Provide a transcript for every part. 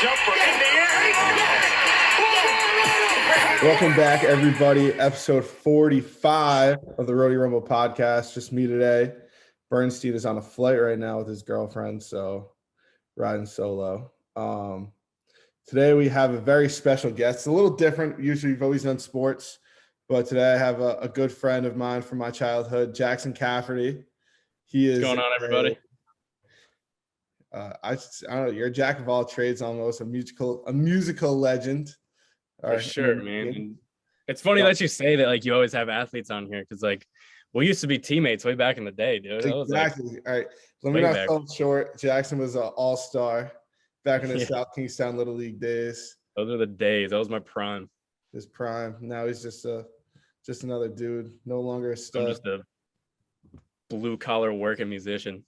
jumper in the air. Welcome back, everybody. Episode 45 of the Rhody Rumble podcast. Just me today. Bernstein is on a flight right now with his girlfriend, so riding solo. Today we have a very special guest. It's a little different. Usually we've always done sports, but today I have a good friend of mine from my childhood, John Cafferty. What's going on, everybody? I don't know. You're a jack of all trades, almost a musical legend. For sure, man. And it's funny that you say that, like, you always have athletes on here, because like we used to be teammates way back in the day, dude. Exactly. All right. Let me not fall short. Jackson was an all-star back in the South Kingstown Little League days. Those are the days. That was my prime. His prime. Now he's just another dude. No longer a stud. I'm just a blue-collar working musician.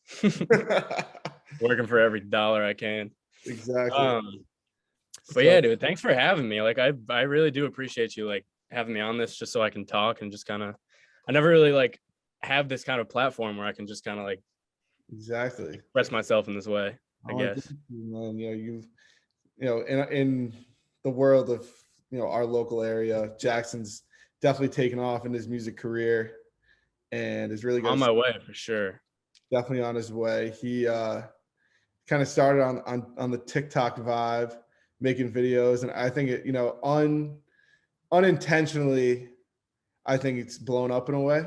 Working for every dollar I can. Exactly. But yeah, dude, thanks for having me. Like, I really do appreciate you, like, having me on this, just so I can talk and just kind of, I never really like have this kind of platform where I can just kind of like express myself in this way, I guess. Man, in the world of, our local area, Jackson's definitely taken off in his music career and is really on my way for sure. Definitely on his way. He kind of started on the TikTok vibe, making videos, and I think it, unintentionally, I think it's blown up in a way.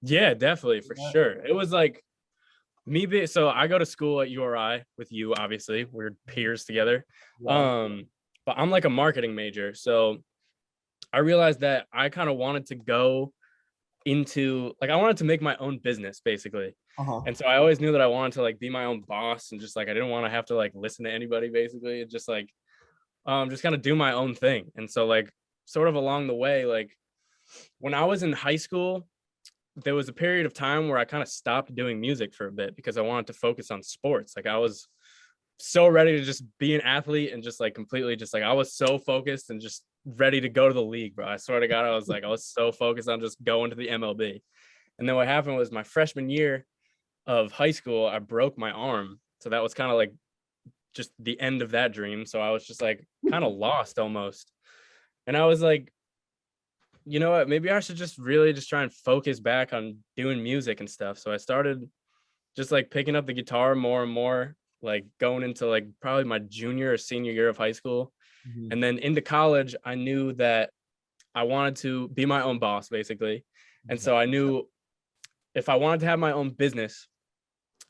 Yeah, definitely, for sure. It was like me so I go to school at URI with you, obviously. We're peers together. Wow. But I'm like a marketing major, so I realized that I kind of wanted to go into, like, I wanted to make my own business, basically. And so I always knew that I wanted to like be my own boss, and just like I didn't want to have to like listen to anybody, basically. It just like just kind of do my own thing. And so, like, sort of along the way, like when I was in high school, there was a period of time where I kind of stopped doing music for a bit because I wanted to focus on sports. Like, I was so ready to just be an athlete and just like completely just like I was so focused and just ready to go to the league, bro. I swear to God, I was so focused on just going to the MLB. And then what happened was my freshman year of high school, I broke my arm. So that was kind of like just the end of that dream. So I was just like kind of lost almost. And I was like, you know what, maybe I should just really just try and focus back on doing music and stuff. So I started just like picking up the guitar more and more, like going into like probably my junior or senior year of high school. And then into college, I knew that I wanted to be my own boss, basically. And so I knew if I wanted to have my own business,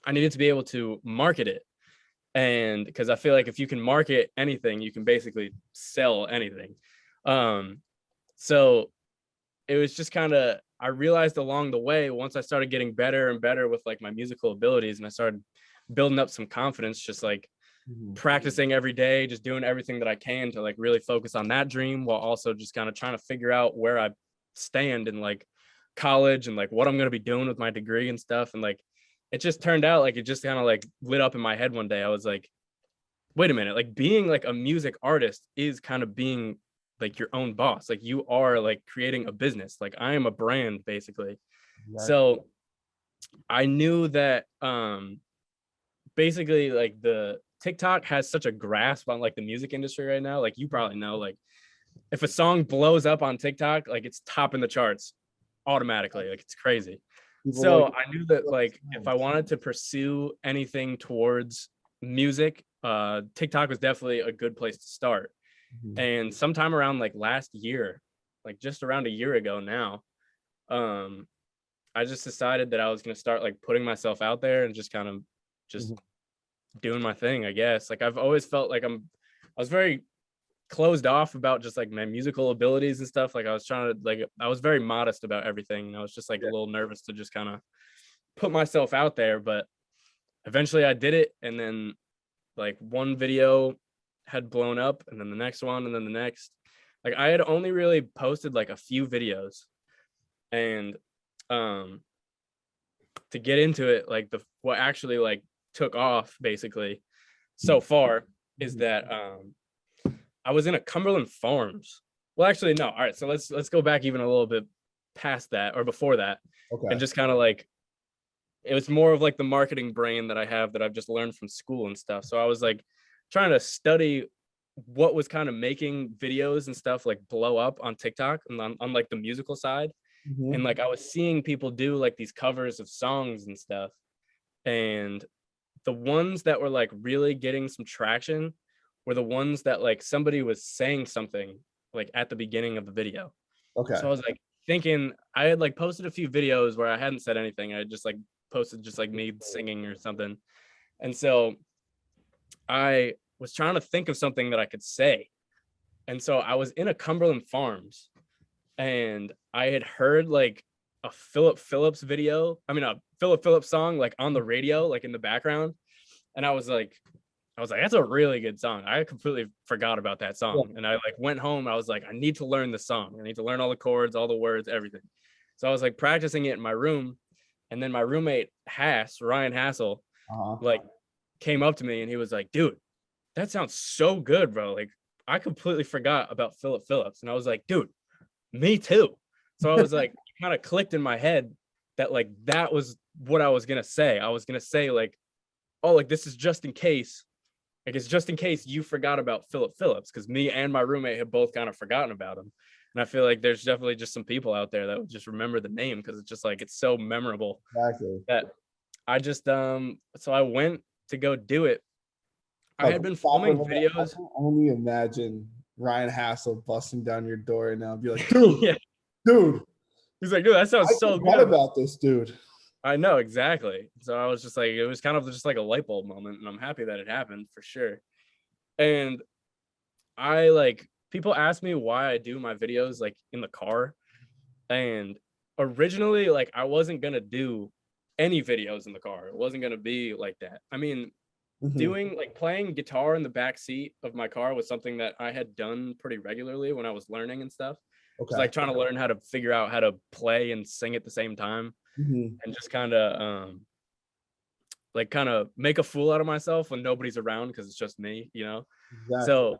I needed to be able to market it. And because I feel like if you can market anything, you can basically sell anything. So it was just kind of, I realized along the way, once I started getting better and better with like my musical abilities, and I started building up some confidence, just like practicing every day, just doing everything that I can to like really focus on that dream, while also just kind of trying to figure out where I stand in like college and like what I'm going to be doing with my degree and stuff. And like, it just turned out like it just kind of like lit up in my head one day. I was like, wait a minute, like being like a music artist is kind of being like your own boss. Like, you are like creating a business. Like, I am a brand, basically. Exactly. So I knew that basically like the TikTok has such a grasp on like the music industry right now. Like, you probably know, like if a song blows up on TikTok, like it's topping the charts automatically. Like, it's crazy. So I knew that like if I wanted to pursue anything towards music, TikTok was definitely a good place to start. And sometime around like last year, like just around a year ago now, I just decided that I was going to start like putting myself out there and just kind of just doing my thing, I guess. Like, I've always felt like I was very closed off about just like my musical abilities and stuff. Like, I was very modest about everything. And I was just like a little nervous to just kind of put myself out there. But eventually I did it. And then like one video had blown up, and then the next one, and then the next. Like, I had only really posted like a few videos. And to get into it, like what actually like took off basically so far is that I was in a Cumberland Farms. Well, actually, no. All right. So let's go back even a little bit past that or before that. Okay. And just kind of like, it was more of like the marketing brain that I have that I've just learned from school and stuff. So I was like trying to study what was kind of making videos and stuff like blow up on TikTok and on like the musical side. And like I was seeing people do like these covers of songs and stuff. And the ones that were like really getting some traction were the ones that like somebody was saying something like at the beginning of the video. Okay. So I was like thinking, I had like posted a few videos where I hadn't said anything. I just like posted just like me singing or something. And so I was trying to think of something that I could say. And so I was in a Cumberland Farms and I had heard like a Philip Phillips song like on the radio, like in the background. And I was like, that's a really good song. I completely forgot about that song. And I like went home. I was like, I need to learn the song. I need to learn all the chords, all the words, everything. So I was like practicing it in my room. And then my roommate Ryan Hassel, like came up to me and he was like, dude, that sounds so good, bro. Like I completely forgot about Philip Phillips. And I was like, dude, me too. So I was like, kind of clicked in my head that like, that was what I was going to say. I was going to say like, oh, like this is just in case. Like it's just in case you forgot about Philip Phillips, because me and my roommate had both kind of forgotten about him. And I feel like there's definitely just some people out there that would just remember the name because it's just like it's so memorable. Exactly. That I just so I went to go do it. I had been filming videos. I can only imagine Ryan Hassel busting down your door and now and be like, dude, Yeah. dude. He's like, dude, that sounds so good. What about this, dude? I know, exactly. So I was just like, it was kind of just like a light bulb moment, and I'm happy that it happened for sure. And I like, people ask me why I do my videos like in the car. And originally, like, I wasn't gonna do any videos in the car. It wasn't gonna be like that. I mean, doing like playing guitar in the back seat of my car was something that I had done pretty regularly when I was learning and stuff. Okay. Just like trying to learn how to figure out how to play and sing at the same time. And just kind of make a fool out of myself when nobody's around because it's just me, you know. Exactly. So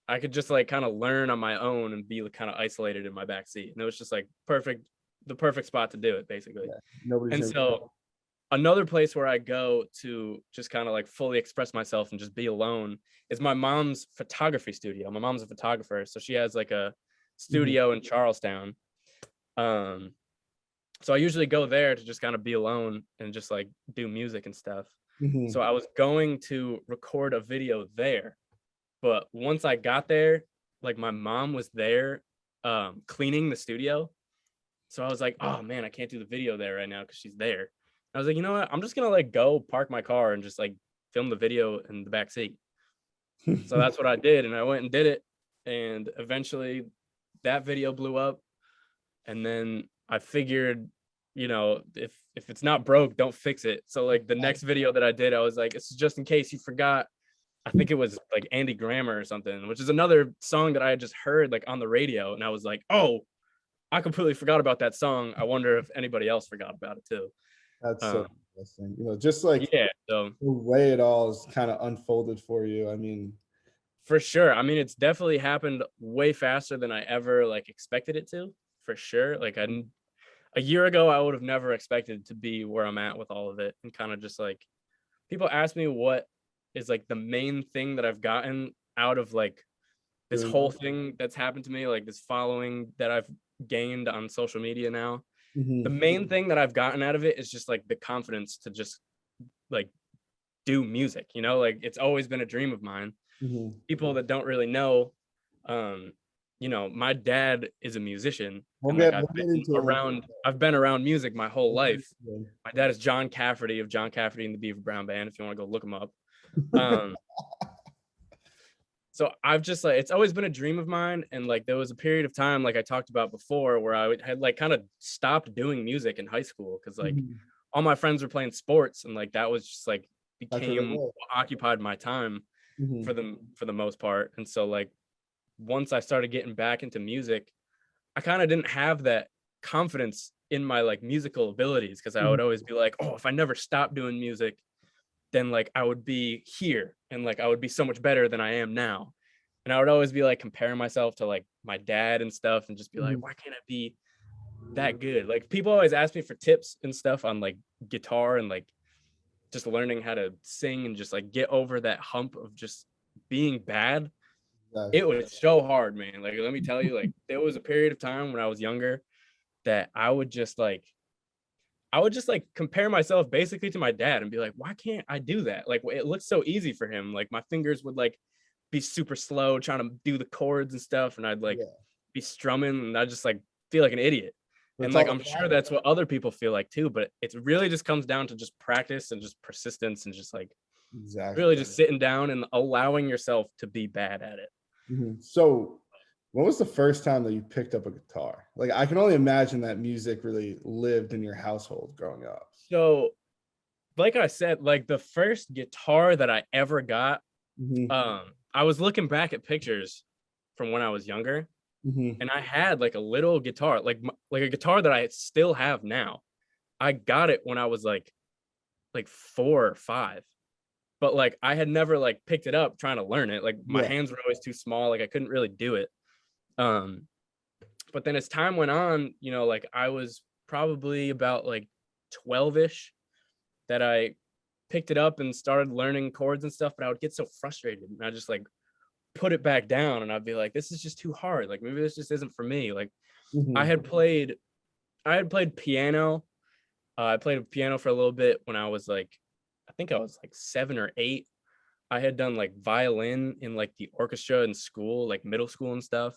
I could just like kind of learn on my own and be kind of isolated in my back seat, and it was just like the perfect spot to do it basically. And so another place where I go to just kind of like fully express myself and just be alone is my mom's photography studio. My mom's a photographer, so she has like a studio in Charlestown. So I usually go there to just kind of be alone and just like do music and stuff. So I was going to record a video there, but once I got there, like my mom was there cleaning the studio. So I was like, oh man, I can't do the video there right now because she's there. I was like, you know what? I'm just gonna like go park my car and just like film the video in the back seat. So that's what I did, and I went and did it, and eventually that video blew up. And then I figured, you know, if it's not broke, don't fix it. So like the next video that I did, I was like, it's just in case you forgot. I think it was like Andy Grammer or something, which is another song that I had just heard like on the radio, and I was like, oh, I completely forgot about that song. I wonder if anybody else forgot about it too. That's so interesting. You know, just like so the way it all is kind of unfolded for you. I mean, for sure. I mean, it's definitely happened way faster than I ever like expected it to. For sure. Like a year ago, I would have never expected to be where I'm at with all of it, and kind of just like people ask me what is like the main thing that I've gotten out of like this whole thing that's happened to me, like this following that I've gained on social media now. The main thing that I've gotten out of it is just like the confidence to just like do music, you know, like it's always been a dream of mine. People that don't really know, you know, my dad is a musician. And like I've been around music my whole life. My dad is John Cafferty of John Cafferty and the Beaver Brown Band, if you want to go look him up. So I've just like, it's always been a dream of mine. And like, there was a period of time, like I talked about before, where I had like kind of stopped doing music in high school. Cause like all my friends were playing sports, and like, that was just like became what occupied my time for the most part. And so like, once I started getting back into music, I kind of didn't have that confidence in my like musical abilities. Cause I would always be like, oh, if I never stopped doing music, then like I would be here and like I would be so much better than I am now. And I would always be like comparing myself to like my dad and stuff, and just be like, why can't I be that good? Like people always ask me for tips and stuff on like guitar and like just learning how to sing and just like get over that hump of just being bad. it was so hard, man. Like, let me tell you, like, there was a period of time when I was younger that I would just like compare myself basically to my dad and be like, why can't I do that? Like, it looks so easy for him. Like, my fingers would like be super slow trying to do the chords and stuff, and I'd like be strumming, and I just like feel like an idiot. And like, I'm sure that's what other people feel like too, but it really just comes down to just practice and just persistence and just like really just sitting down and allowing yourself to be bad at it. So when was the first time that you picked up a guitar? Like, I can only imagine that music really lived in your household growing up. So like I said, like the first guitar that I ever got, I was looking back at pictures from when I was younger, and I had like a little guitar, like a guitar that I still have now. I got it when I was like 4 or 5, but like I had never like picked it up trying to learn it. Like my hands were always too small, like I couldn't really do it. But then as time went on, you know, like I was probably about like 12ish that I picked it up and started learning chords and stuff, but I would get so frustrated and I just like put it back down and I'd be like, this is just too hard. Like maybe this just isn't for me. Like I had played piano. I played piano for a little bit when I was like, I think I was like 7 or 8. I had done like violin in like the orchestra in school, like middle school and stuff.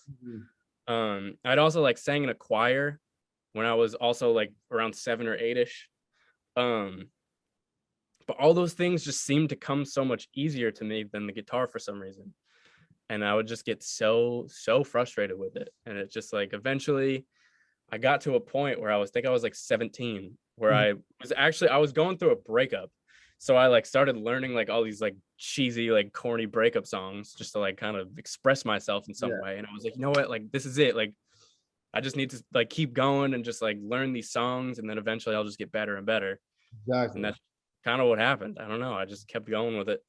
I'd also like sang in a choir when I was also like around 7 or 8ish. But all those things just seemed to come so much easier to me than the guitar for some reason. And I would just get so frustrated with it. And it just like eventually I got to a point where I was like 17, where I was going through a breakup. So I like started learning like all these like cheesy, like corny breakup songs just to like kind of express myself in some way. And I was like, you know what, like this is it. Like I just need to like keep going and just like learn these songs, and then eventually I'll just get better and better. And that's kind of what happened. I don't know. I just kept going with it.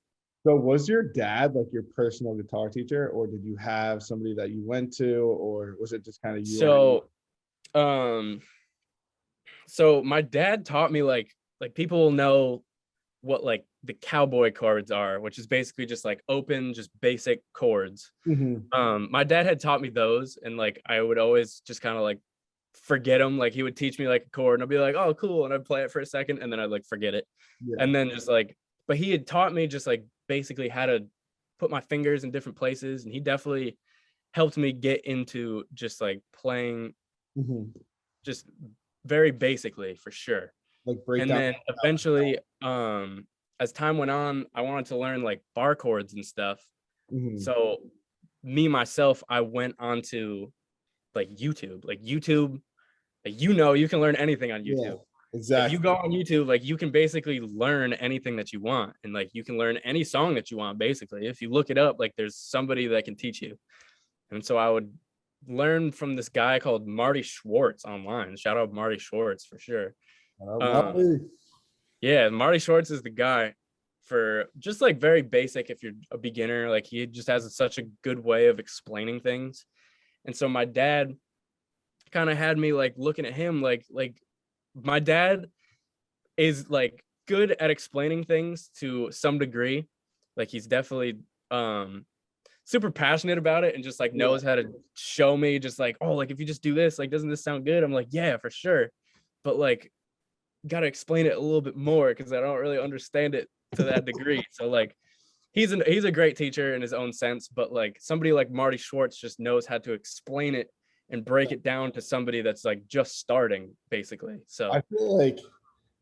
So was your dad like your personal guitar teacher, or did you have somebody that you went to, or was it just kind of you? So my dad taught me like people will know what like the cowboy chords are, which is basically just like open, just basic chords. My dad had taught me those, and like I would always just kind of like forget them. Like he would teach me like a chord and I'd be like, oh cool, and I'd play it for a second and then I'd like forget it. And then just like, but he had taught me just like basically how to put my fingers in different places, and he definitely helped me get into just like playing just very basically, for sure. Like and then eventually as time went on, I wanted to learn like bar chords and stuff. So me myself, I went onto like YouTube, like you know, you can learn anything on YouTube. Exactly. If you go on YouTube, like you can basically learn anything that you want, and like you can learn any song that you want basically. If you look it up, like there's somebody that can teach you. And so I would learn from this guy called Marty Schwartz online. Shout out Marty Schwartz for sure. Yeah, Marty Schwartz is the guy for just like very basic. If you're a beginner, like he just has such a good way of explaining things. And so my dad kind of had me like looking at him like my dad is like good at explaining things to some degree. Like he's definitely super passionate about it and just like knows how to show me just like, oh, like if you just do this, like doesn't this sound good? I'm like, yeah, for sure. But like gotta explain it a little bit more because I don't really understand it to that degree. So like he's a great teacher in his own sense, but like somebody like Marty Schwartz just knows how to explain it and break it down to somebody that's like just starting basically. So I feel like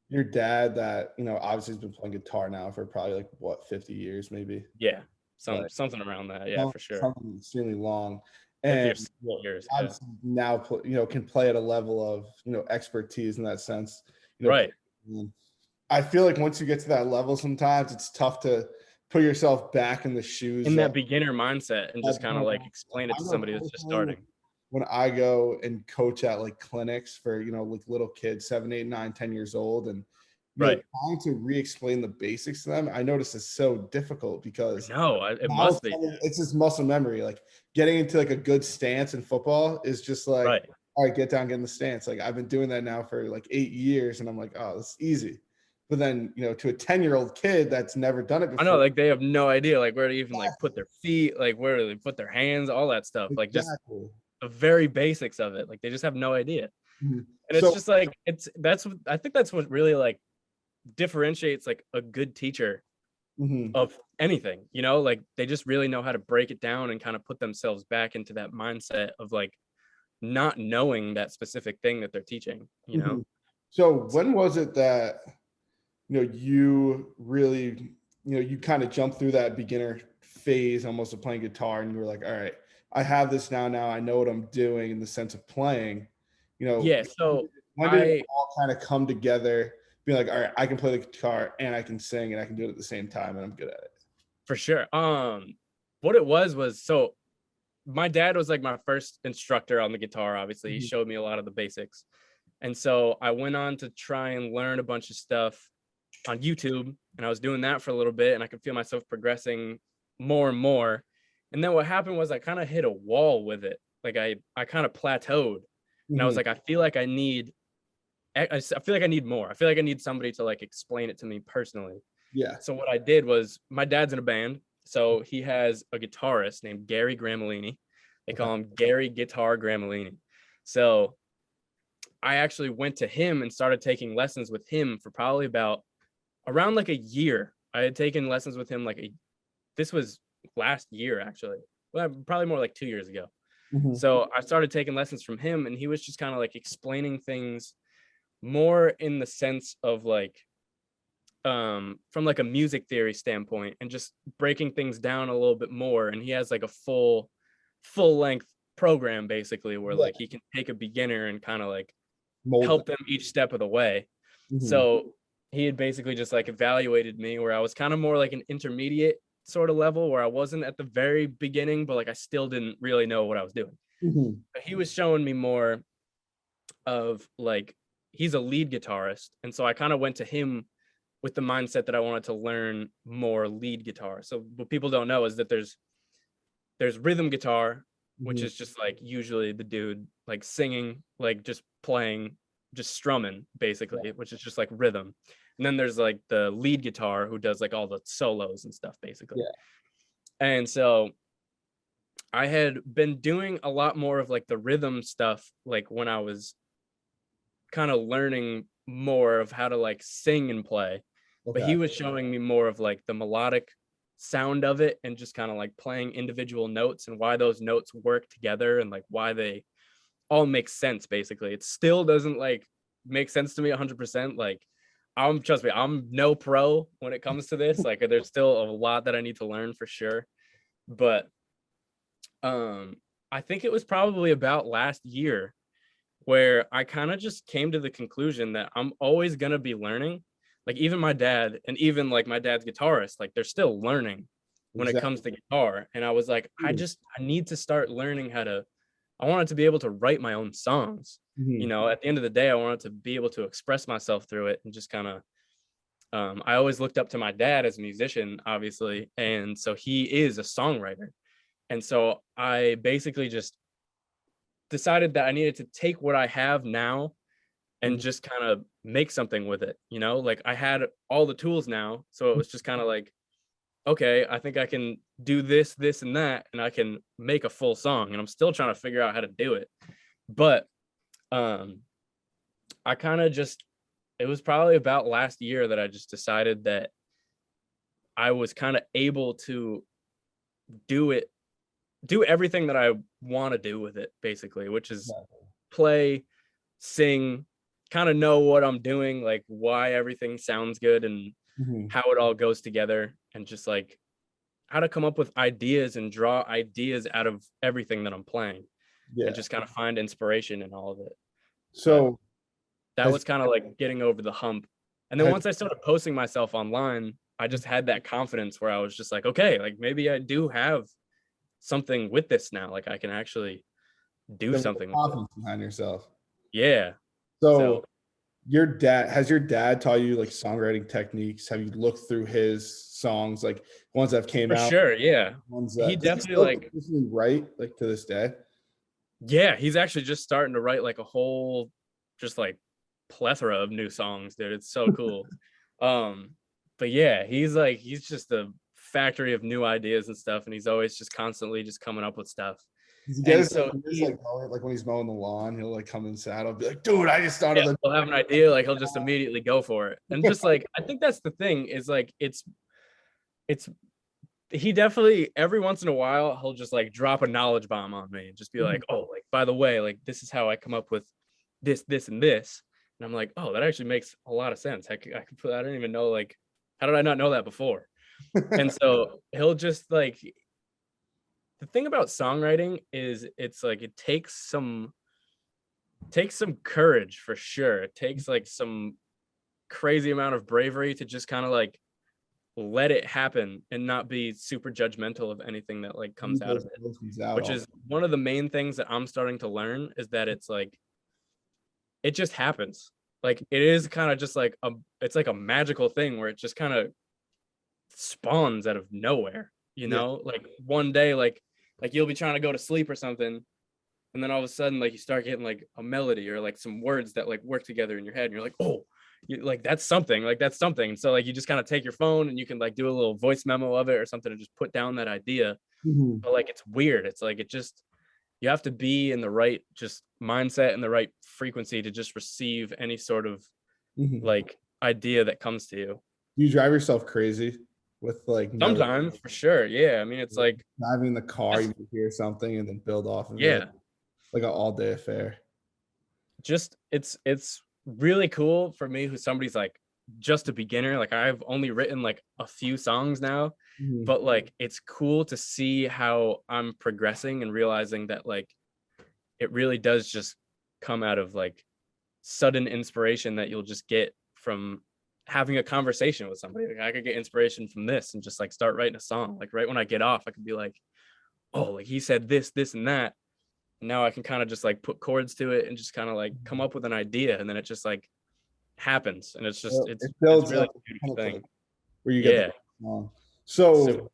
your dad, that, you know, obviously has been playing guitar now for probably like what, 50 years maybe. Yeah, something around that. Yeah, for sure. Something extremely long. And years, now, you know, can play at a level of, you know, expertise in that sense. You know, right. I feel like once you get to that level, sometimes it's tough to put yourself back in the shoes in that beginner mindset and just kind of like explain it to somebody that's just starting. When I go and coach at like clinics for, you know, like little kids, 7, 8, 9, 10 years old, and you know, trying to re-explain the basics to them, I notice it's so difficult because it must be. It's just muscle memory. Like getting into like a good stance in football is just like, all right, get down, get in the stance. Like I've been doing that now for like 8 years, and I'm like, oh, it's easy. But then, to a 10-year-old kid that's never done it before. I know, like they have no idea like where to even like put their feet, like where do they put their hands, all that stuff. Like just the very basics of it. Like they just have no idea. Mhm. And it's just like I think that's what really like differentiates like a good teacher of anything, like they just really know how to break it down and kind of put themselves back into that mindset of like not knowing that specific thing that they're teaching, So when was it that you really you kind of jumped through that beginner phase almost of playing guitar, and you were like, all right, I have this now I know what I'm doing in the sense of playing, yeah. So when did it all kind of come together, being like, all right, I can play the guitar and I can sing and I can do it at the same time and I'm good at it? For sure. What it was so my dad was like my first instructor on the guitar. Obviously, he showed me a lot of the basics. And so I went on to try and learn a bunch of stuff on YouTube, and I was doing that for a little bit, and I could feel myself progressing more and more. And then what happened was I kind of hit a wall with it. Like I kind of plateaued, and I was like, I feel like I feel like I need more. I feel like I need somebody to like explain it to me personally. Yeah. So what I did was, my dad's in a band. So he has a guitarist named Gary Gramellini. They call him Gary Guitar Gramellini. So I actually went to him and started taking lessons with him for probably around like a year. I had taken lessons with him this was last year actually. Well, probably more like 2 years ago. So I started taking lessons from him, and he was just kind of like explaining things more in the sense of like from like a music theory standpoint, and just breaking things down a little bit more. And he has like a full length program basically where like he can take a beginner and kind of like help them each step of the way. So he had basically just like evaluated me where I was kind of more like an intermediate sort of level, where I wasn't at the very beginning, but like I still didn't really know what I was doing. But he was showing me more of like, he's a lead guitarist, and so I kind of went to him with the mindset that I wanted to learn more lead guitar. So what people don't know is that there's rhythm guitar, which is just like usually the dude like singing, like just playing, just strumming basically, which is just like rhythm. And then there's like the lead guitar who does like all the solos and stuff basically. And so I had been doing a lot more of like the rhythm stuff, like when I was kind of learning more of how to like sing and play. But he was showing me more of like the melodic sound of it, and just kind of like playing individual notes and why those notes work together and like why they all make sense basically. It still doesn't like make sense to me 100%. Like trust me, I'm no pro when it comes to this. Like there's still a lot that I need to learn for sure. But I think it was probably about last year where I kind of just came to the conclusion that I'm always going to be learning. Like even my dad, and even like my dad's guitarist, like they're still learning when it comes to guitar. And I was like, I need to start learning I wanted to be able to write my own songs. At the end of the day, I wanted to be able to express myself through it, and just kind of, I always looked up to my dad as a musician, obviously. And so he is a songwriter. And so I basically just decided that I needed to take what I have now and just kind of make something with it. Like I had all the tools now. So it was just kind of like, okay, I think I can do this, this, and that, and I can make a full song. And I'm still trying to figure out how to do it. But I kind of just, it was probably about last year that I just decided that I was kind of able to do everything that I want to do with it, basically, which is play, sing, kind of know what I'm doing, like why everything sounds good and how it all goes together, and just like how to come up with ideas and draw ideas out of everything that I'm playing, and just kind of find inspiration in all of it. So that was kind of like getting over the hump. And then once I started posting myself online, I just had that confidence where I was just like, okay, like maybe I do have something with this now. Like I can actually do something. Confidence behind yourself. Yeah. So has your dad taught you like songwriting techniques? Have you looked through his songs, like ones that came out? For sure, yeah. He definitely write like to this day. Yeah, he's actually just starting to write like a whole just like plethora of new songs, dude. It's so cool. But yeah, he's just a factory of new ideas and stuff, and he's always just constantly just coming up with stuff. And so like when he's mowing the lawn, he'll like come inside. I'll be like, dude, I just thought of the. he'll have an idea, like he'll just immediately go for it. And just like I think that's the thing is like it's he definitely every once in a while he'll just like drop a knowledge bomb on me and just be like, oh, like by the way, like this is how I come up with this, and this. And I'm like, oh, that actually makes a lot of sense. I don't even know, like, how did I not know that before? And so he'll just like, the thing about songwriting is it's like it takes some courage for sure. It takes like some crazy amount of bravery to just kind of like let it happen and not be super judgmental of anything that like comes out of it, which is one of the main things that I'm starting to learn, is that it's like it just happens. Like it is kind of just like it's like a magical thing where it just kind of spawns out of nowhere, you know. Like one day like you'll be trying to go to sleep or something, and then all of a sudden like you start getting like a melody or like some words that like work together in your head, and you're like, oh, like that's something. And so like you just kind of take your phone and you can like do a little voice memo of it or something and just put down that idea. But like it's weird. It's like you have to be in the right just mindset and the right frequency to just receive any sort of like idea that comes to you. You drive yourself crazy with like sometimes for sure. Yeah, I mean it's like driving in the car, you hear something and then build off of it. Like an all-day affair. Just it's really cool for me, who's somebody's like just a beginner. Like I've only written like a few songs now, but like it's cool to see how I'm progressing and realizing that like it really does just come out of like sudden inspiration that you'll just get from having a conversation with somebody. Like I could get inspiration from this and just like start writing a song. Like right when I get off, I could be like, oh, like he said this, and that. Now I can kind of just like put chords to it and just kind of like come up with an idea, and then it just like happens, and it's just it builds really a beautiful thing where you get so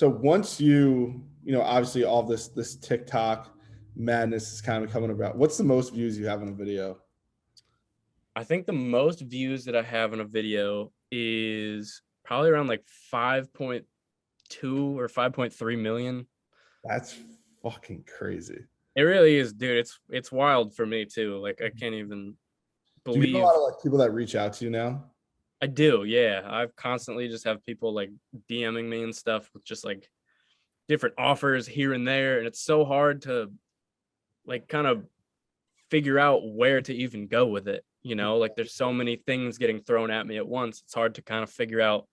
once you know, obviously all this TikTok madness is kind of coming about. What's the most views you have in a video? I think the most views that I have in a video is probably around like 5.2 or 5.3 million. That's fucking crazy. It really is, dude. It's wild for me too. Like I can't even believe. Do you get a lot of like people that reach out to you now? I do, yeah. I've constantly just have people like DMing me and stuff with just like different offers here and there, and it's so hard to like kind of figure out where to even go with it, you know. Like there's so many things getting thrown at me at once. It's hard to kind of figure out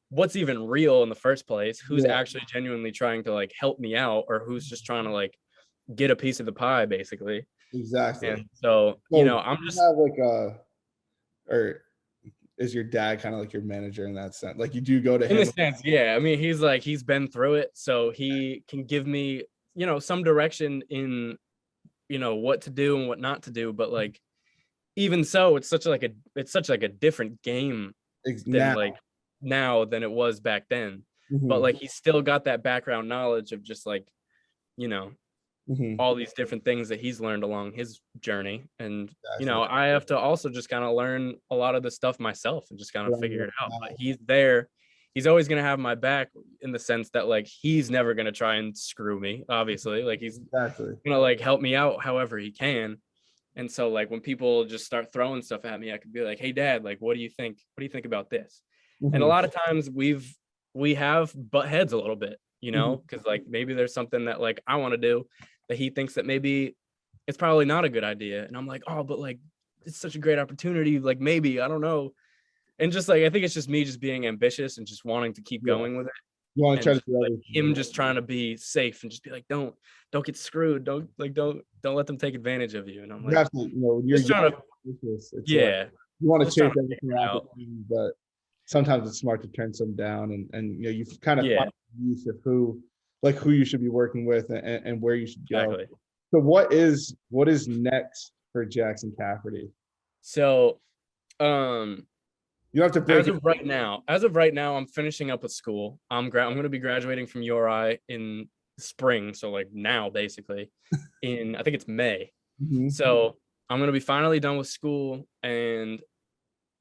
what's even real in the first place, who's actually genuinely trying to like help me out, or who's just trying to like get a piece of the pie, basically. Exactly. And so you know, I'm just have like or is your dad kind of like your manager in that sense? Like you do go to him? In a sense, yeah. I mean, he's been through it, so he can give me, you know, some direction in, you know, what to do and what not to do. But like, even so, it's such like a different game than like now than it was back then. But like, he's still got that background knowledge of just like, you know, all these different things that he's learned along his journey. And you know, I have to also just kind of learn a lot of the stuff myself and just kind of figure it out. But he's there. He's always going to have my back in the sense that like he's never going to try and screw me, obviously. Like he's going to like help me out however he can. And so like when people just start throwing stuff at me, I could be like, hey dad, like what do you think about this? And a lot of times we have butt heads a little bit, you know, because like maybe there's something that like I want to do that he thinks that maybe it's probably not a good idea. And I'm like, oh, but like, it's such a great opportunity. Like, maybe, I don't know. And just like, I think it's just me just being ambitious and just wanting to keep going with it. You want to try to do like him just trying to be safe and just be like, don't get screwed. Don't let them take advantage of you. And I'm like, you know, you're just trying to, you want to chase everything out, but sometimes it's smart to turn some down and you know, you kind of find use of who you should be working with and where you should go. Exactly. So what is next for Jackson Cafferty? So you have to break as of right now, I'm finishing up with school. I'm going to be graduating from URI in spring. So like now basically in, I think it's May. So I'm going to be finally done with school, and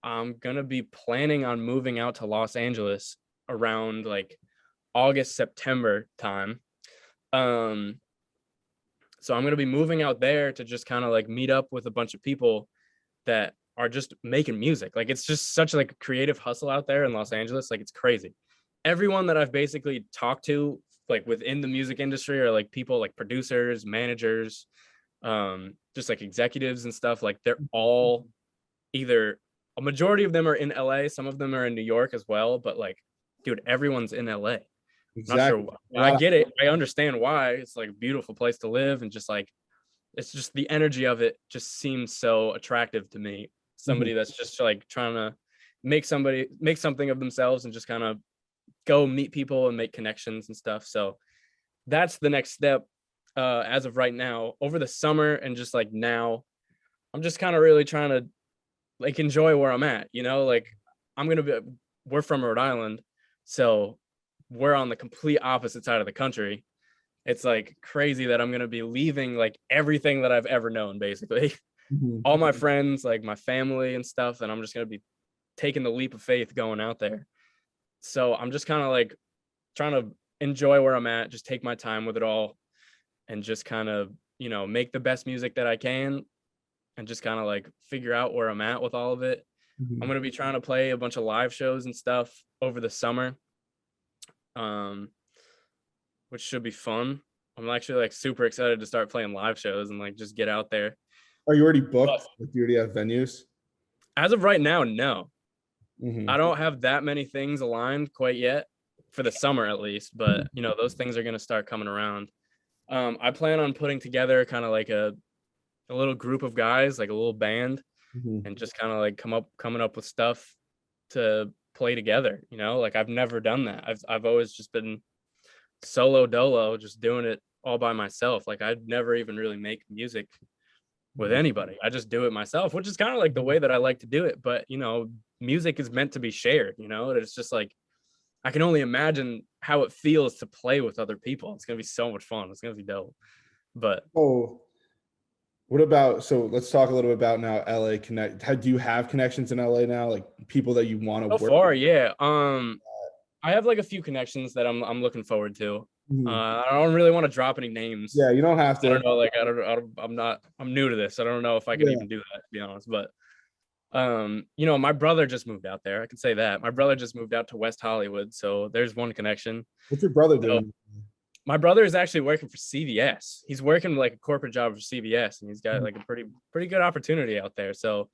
I'm gonna be planning on moving out to Los Angeles around like August, September time. So I'm gonna be moving out there to just kind of like meet up with a bunch of people that are just making music. Like it's just such like a creative hustle out there in Los Angeles. Like it's crazy. Everyone that I've basically talked to like within the music industry are like people like producers, managers, just like executives and stuff. Like they're all either a majority of them are in LA, some of them are in New York as well, but like, dude, everyone's in LA. Not sure why. I get it. I understand why. It's like a beautiful place to live, and just like it's just the energy of it just seems so attractive to me. Somebody that's just like trying to make something of themselves and just kind of go meet people and make connections and stuff. So that's the next step as of right now. Over the summer and just like now, I'm just kind of really trying to like enjoy where I'm at, you know, like we're from Rhode Island, so we're on the complete opposite side of the country. It's like crazy that I'm going to be leaving like everything that I've ever known, basically. All my friends, like my family and stuff, and I'm just going to be taking the leap of faith going out there. So I'm just kind of like trying to enjoy where I'm at, just take my time with it all, and just kind of, you know, make the best music that I can, and just kind of like figure out where I'm at with all of it. I'm going to be trying to play a bunch of live shows and stuff over the summer, which should be fun. I'm actually like super excited to start playing live shows and like just get out there. Are you already booked? Like, you already have venues? As of right now, no. I don't have that many things aligned quite yet for the summer at least, but you know, those things are going to start coming around. I plan on putting together kind of like a little group of guys, like a little band, and just kind of like coming up with stuff to play together, you know, like I've never done that. I've always just been solo dolo, just doing it all by myself. Like I'd never even really make music with anybody. I just do it myself, which is kind of like the way that I like to do it. But you know, music is meant to be shared, you know. It's just like I can only imagine how it feels to play with other people. It's gonna be so much fun. It's gonna be dope. But what about, so let's talk a little bit about now LA connect. Do you have connections in LA now, like people that you want to work far with? yeah, I have like a few connections that I'm looking forward to. I don't really want to drop any names. Yeah, you don't have to. I don't know, like I'm new to this. I don't know if I can even do that, to be honest. But you know, my brother just moved out there. I can say that. My brother just moved out to West Hollywood, so there's one connection. What's your brother doing? My brother is actually working for CVS. He's working like a corporate job for CVS, and he's got like a pretty good opportunity out there. So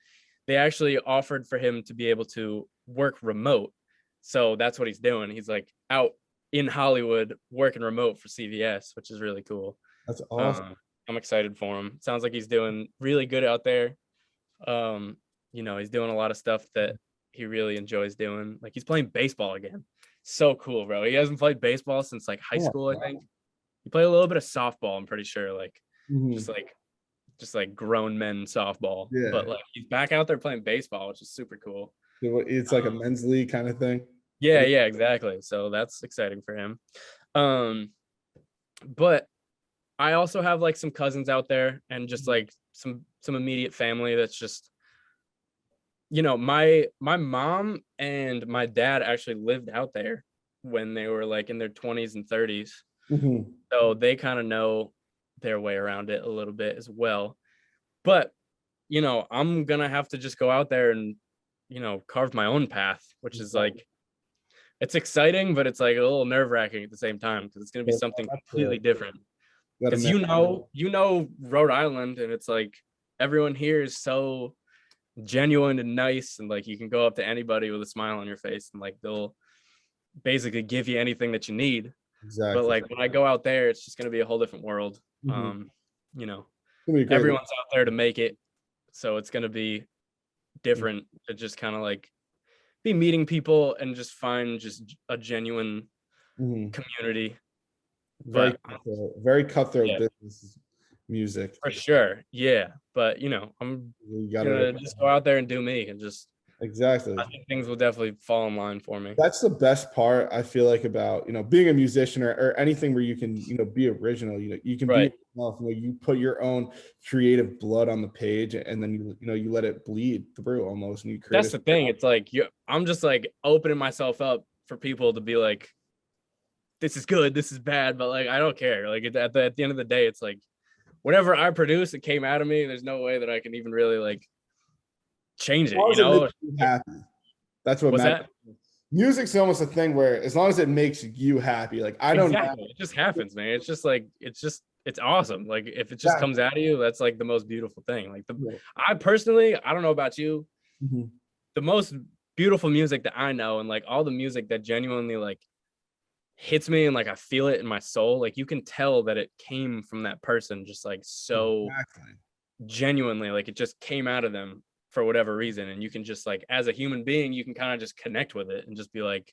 they actually offered for him to be able to work remote. So that's what he's doing. He's like out in Hollywood working remote for CVS, which is really cool. That's awesome. I'm excited for him. Sounds like he's doing really good out there. You know, he's doing a lot of stuff that he really enjoys doing. Like he's playing baseball again. So cool, bro. He hasn't played baseball since like high school, I think. He played a little bit of softball, I'm pretty sure, like just like grown men softball. But like he's back out there playing baseball, which is super cool. It's like a men's league kind of thing. Yeah, exactly. So that's exciting for him. But I also have like some cousins out there, and just like some immediate family that's just, you know, my mom and my dad actually lived out there when they were like in their 20s and 30s. So they kind of know their way around it a little bit as well. But, you know, I'm going to have to just go out there and, you know, carve my own path, which is like, it's exciting, but it's like a little nerve-wracking at the same time, because it's going to be something completely different. Because you know Rhode Island, and it's like everyone here is so genuine and nice, and like you can go up to anybody with a smile on your face, and like they'll basically give you anything that you need. Exactly. But like when I go out there, it's just going to be a whole different world. You know, everyone's out there to make it, so it's going to be different to just kind of like be meeting people and just find just a genuine community. Very cutthroat business music for sure. Yeah, but you know, I'm gonna just go out there and do me, and just Exactly. I think things will definitely fall in line for me. That's the best part I feel like about, being a musician or anything where you can, be original, you can be Right. yourself, you put your own creative blood on the page and then you let it bleed through almost and you create That's the thing. It's like I'm just like opening myself up for people to be like, this is good, this is bad, but like I don't care. Like at the end of the day, it's like whatever I produce, it came out of me. There's no way that I can even really like change it, you as long as it know? makes you happy. That's what What's matters. that? Music's almost a thing where as long as it makes you happy, like I don't Exactly. It just happens, man. It's just like it's awesome. Like if it just Exactly. comes out of you, that's like the most beautiful thing. Like I personally, I don't know about you, Mhm. the most beautiful music that I know and like all the music that genuinely like hits me and like I feel it in my soul, like you can tell that it came from that person just like so Exactly. genuinely, like it just came out of them for whatever reason, and you can just like as a human being you can kind of just connect with it and just be like,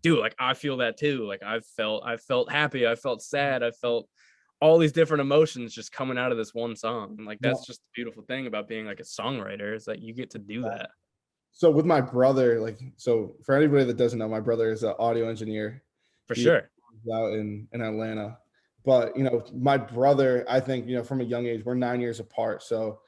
dude, like I feel that too. Like I felt happy, I felt sad, I felt all these different emotions just coming out of this one song. And like that's just the beautiful thing about being like a songwriter, is that you get to do that. So with my brother, so for anybody that doesn't know, my brother is an audio engineer. For He sure. is out in Atlanta. But my brother, I think, from a young age, we're 9 years apart. So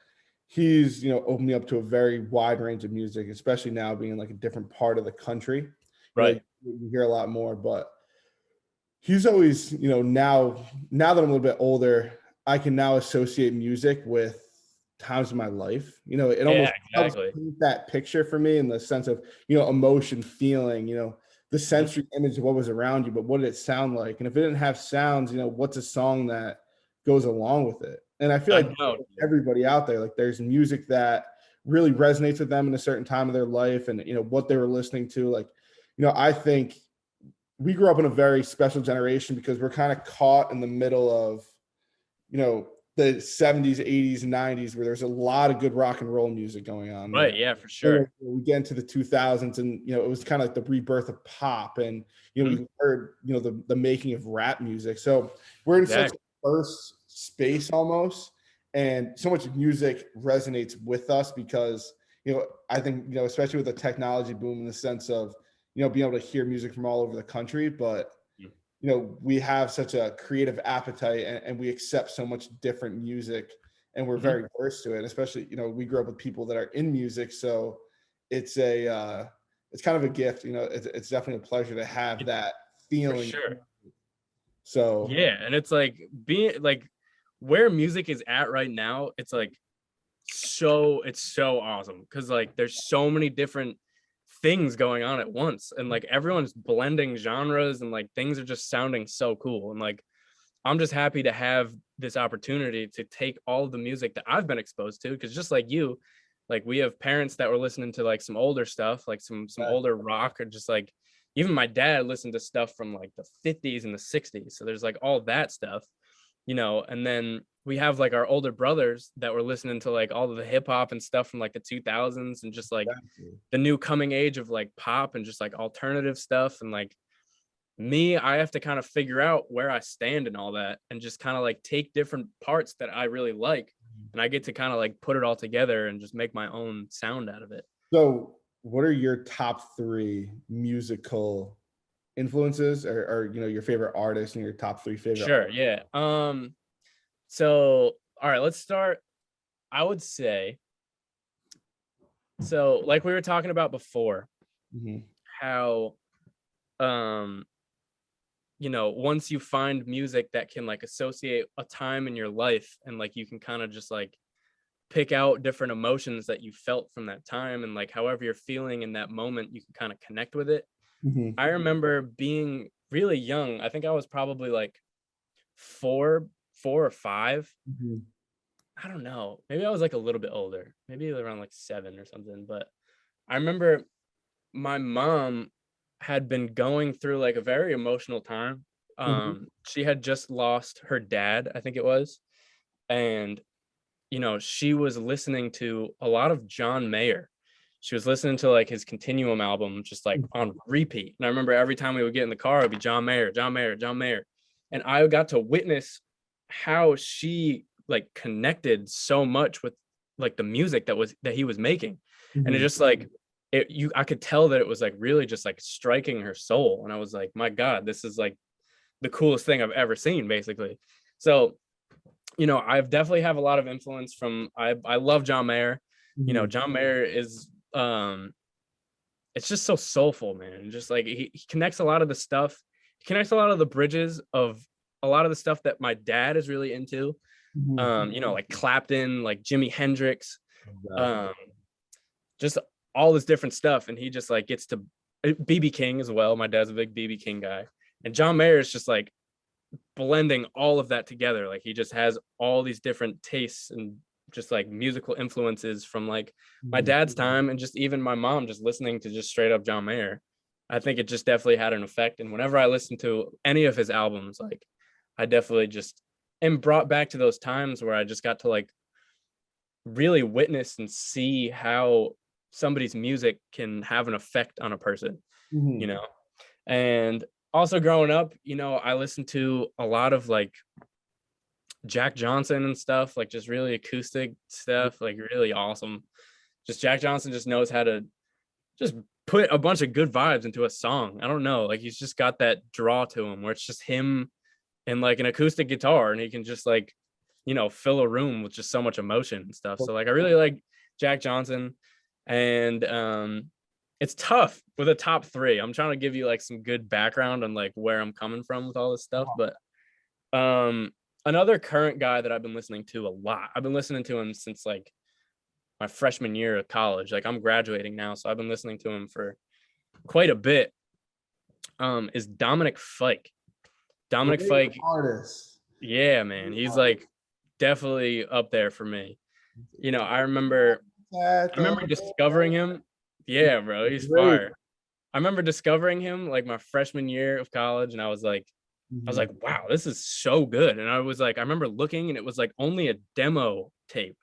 he's, opened me up to a very wide range of music, especially now being in like a different part of the country. Right. You hear a lot more, but he's always, now that I'm a little bit older, I can now associate music with times in my life. It almost helps paint that picture for me in the sense of, emotion, feeling, the sensory image of what was around you, but what did it sound like? And if it didn't have sounds, what's a song that goes along with it? And I feel like everybody out there, like there's music that really resonates with them in a certain time of their life and, what they were listening to. Like, I think we grew up in a very special generation because we're kind of caught in the middle of, the 70s, 80s, 90s, where there's a lot of good rock and roll music going on. Right. Yeah, for sure. We get into the 2000s and, it was kind of like the rebirth of pop and, we heard, the making of rap music. So we're in such a first space almost. And so much music resonates with us because, I think, especially with the technology boom in the sense of, being able to hear music from all over the country, but we have such a creative appetite and we accept so much different music and we're very versed to it. Especially, we grew up with people that are in music. So it's it's kind of a gift, it's definitely a pleasure to have that feeling. For sure. So, yeah. And it's like being like where music is at right now, it's like, it's so awesome. Cause like, there's so many different things going on at once and like everyone's blending genres and like things are just sounding so cool. And like I'm just happy to have this opportunity to take all the music that I've been exposed to, because just like you, like we have parents that were listening to like some older stuff, like some older rock, or just like even my dad listened to stuff from like the 50s and the 60s. So there's like all that stuff, and then we have like our older brothers that were listening to like all of the hip hop and stuff from like the 2000s and just like the new coming age of like pop and just like alternative stuff. And like me, I have to kind of figure out where I stand and all that and just kind of like take different parts that I really like. And I get to kind of like put it all together and just make my own sound out of it. So what are your top 3 musical influences or your favorite artists and your top 3 favorite? Sure. Yeah. So, all right, let's start. I would say, so like we were talking about before, how, once you find music that can like associate a time in your life and like you can kind of just like pick out different emotions that you felt from that time and like however you're feeling in that moment, you can kind of connect with it. I remember being really young. I think I was probably like 4 or 5. I don't know. Maybe I was like a little bit older, maybe around like 7 or something. But I remember my mom had been going through like a very emotional time. She had just lost her dad, I think it was. And, she was listening to a lot of John Mayer. She was listening to like his Continuum album, just like on repeat. And I remember every time we would get in the car, it'd be John Mayer, John Mayer, John Mayer. And I got to witness how she like connected so much with like the music that he was making. and it just like I could tell that it was like really just like striking her soul, and I was like, my God, this is like the coolest thing I've ever seen, basically. So, I've definitely have a lot of influence from I love John Mayer. John Mayer is it's just so soulful, man. Just like he connects a lot of the stuff, he connects a lot of the bridges of a lot of the stuff that my dad is really into. Like Clapton, like Jimi Hendrix, just all this different stuff. And he just like gets to BB King as well. My dad's a big BB King guy. And John Mayer is just like blending all of that together. Like he just has all these different tastes and just like musical influences from like my dad's time, and just even my mom just listening to just straight up John Mayer. I think it just definitely had an effect. And whenever I listen to any of his albums, like I definitely just am brought back to those times where I just got to like really witness and see how somebody's music can have an effect on a person, and also growing up, I listened to a lot of like Jack Johnson and stuff, like just really acoustic stuff, like really awesome. Just Jack Johnson just knows how to just put a bunch of good vibes into a song. I don't know, like he's just got that draw to him where it's just him and like an acoustic guitar, and he can just like, fill a room with just so much emotion and stuff. So like I really like Jack Johnson, and it's tough with a top 3. I'm trying to give you like some good background on like where I'm coming from with all this stuff. But another current guy that I've been listening to a lot, I've been listening to him since like my freshman year of college. Like I'm graduating now, so I've been listening to him for quite a bit. Is Dominic Fike. Dominic Fike, artist. Yeah, man, he's like definitely up there for me. I remember discovering him. Yeah, bro, he's fire. I remember discovering him like my freshman year of college, and I was like, wow, this is so good. And I remember looking, and it was like only a demo tape.